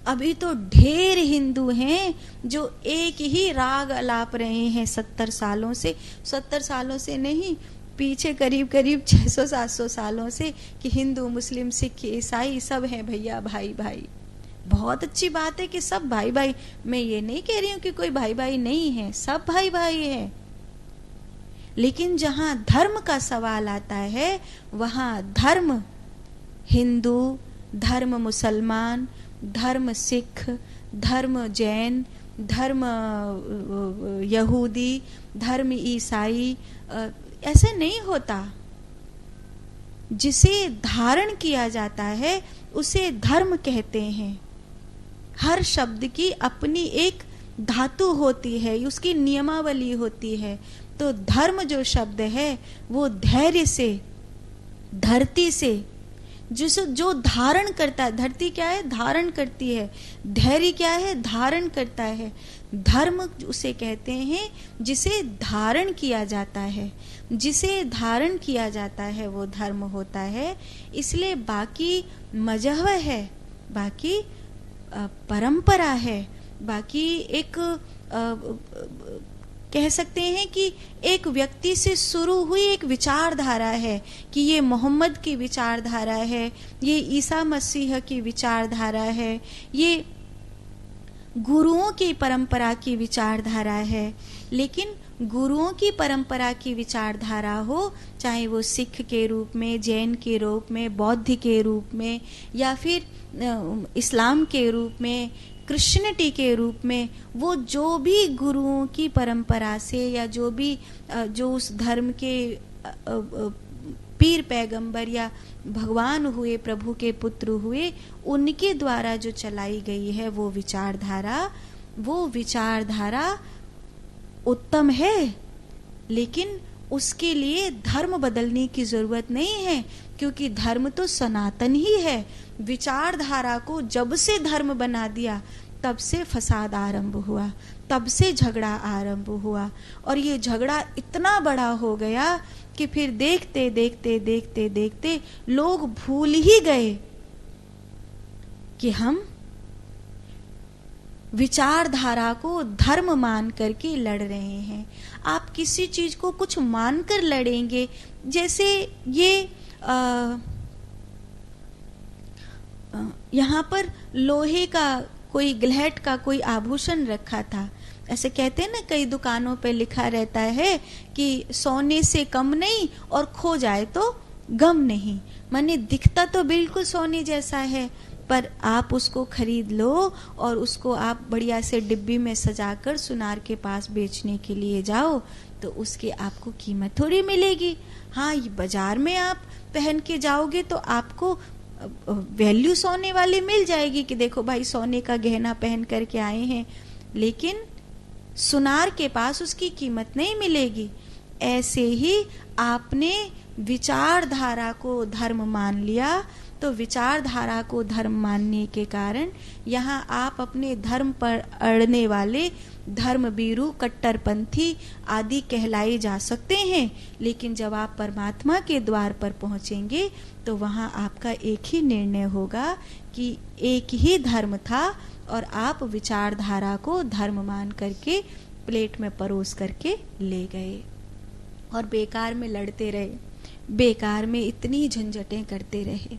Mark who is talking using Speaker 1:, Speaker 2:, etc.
Speaker 1: अभी तो ढेर हिंदू हैं जो एक ही राग अलाप रहे हैं 70 सालों से, 70 सालों से नहीं, पीछे करीब करीब 600-700 सालों से, कि हिंदू मुस्लिम सिख ईसाई सब हैं भैया, भाई भाई। बहुत अच्छी बात है कि सब भाई भाई, मैं ये नहीं कह रही हूँ कि कोई भाई भाई नहीं है, सब भाई भाई है। लेकिन जहां धर्म का सवाल आता है वहां धर्म हिंदू, धर्म मुसलमान, धर्म सिख, धर्म जैन, धर्म यहूदी, धर्म ईसाई, ऐसे नहीं होता। जिसे धारण किया जाता है उसे धर्म कहते हैं। हर शब्द की अपनी एक धातु होती है, उसकी नियमावली होती है। तो धर्म जो शब्द है वो धैर्य से, धरती से, जो धारण करता है, धरती क्या है, धारण करती है, धैर्य क्या है, धारण करता है। धर्म उसे कहते हैं जिसे धारण किया जाता है, जिसे धारण किया जाता है वो धर्म होता है। इसलिए बाकी मजहब है, बाकी परंपरा है, बाकी एक कह सकते हैं कि एक व्यक्ति से शुरू हुई एक विचारधारा है, कि ये मोहम्मद की विचारधारा है, ये ईसा मसीह की विचारधारा है, ये गुरुओं की परंपरा की विचारधारा है। लेकिन गुरुओं की परंपरा की विचारधारा हो, चाहे वो सिख के रूप में, जैन के रूप में, बौद्ध के रूप में, या फिर इस्लाम के रूप में, क्रिश्चियनिटी के रूप में, वो जो भी गुरुओं की परंपरा से या जो उस धर्म के पीर पैगंबर या भगवान हुए, प्रभु के पुत्र हुए, उनके द्वारा जो चलाई गई है वो विचारधारा उत्तम है। लेकिन उसके लिए धर्म बदलने की जरूरत नहीं है, क्योंकि धर्म तो सनातन ही है। विचारधारा को जब से धर्म बना दिया तब से फसाद आरंभ हुआ, तब से झगड़ा आरंभ हुआ, और ये झगड़ा इतना बड़ा हो गया कि फिर देखते देखते देखते देखते लोग भूल ही गए कि हम विचारधारा को धर्म मान करके लड़ रहे हैं। आप किसी चीज को कुछ मानकर लड़ेंगे, जैसे ये यहाँ पर लोहे का कोई ग्लैट का कोई आभूषण रखा था। ऐसे कहते हैं ना, कई दुकानों पे लिखा रहता है कि सोने से कम नहीं और खो जाए तो गम नहीं। माने दिखता तो बिल्कुल सोने जैसा है, पर आप उसको खरीद लो और उसको आप बढ़िया से डिब्बी में सजाकर सुनार के पास बेचने के लिए जाओ तो उसकी आपको कीमत थोड़ी मिलेगी। हाँ, बाजार में आप पहन के जाओगे तो आपको वैल्यू सोने वाली मिल जाएगी कि देखो भाई सोने का गहना पहन करके आए हैं, लेकिन सुनार के पास उसकी कीमत नहीं मिलेगी। ऐसे ही आपने विचारधारा को धर्म मान लिया, तो विचारधारा को धर्म मानने के कारण यहाँ आप अपने धर्म पर अड़ने वाले धर्मवीरू, कट्टरपंथी आदि कहलाए जा सकते हैं। लेकिन जब आप परमात्मा के द्वार पर पहुंचेंगे तो वहाँ आपका एक ही निर्णय होगा कि एक ही धर्म था और आप विचारधारा को धर्म मान करके प्लेट में परोस करके ले गए और बेकार में लड़ते रहे, बेकार में इतनी झंझटें करते रहे।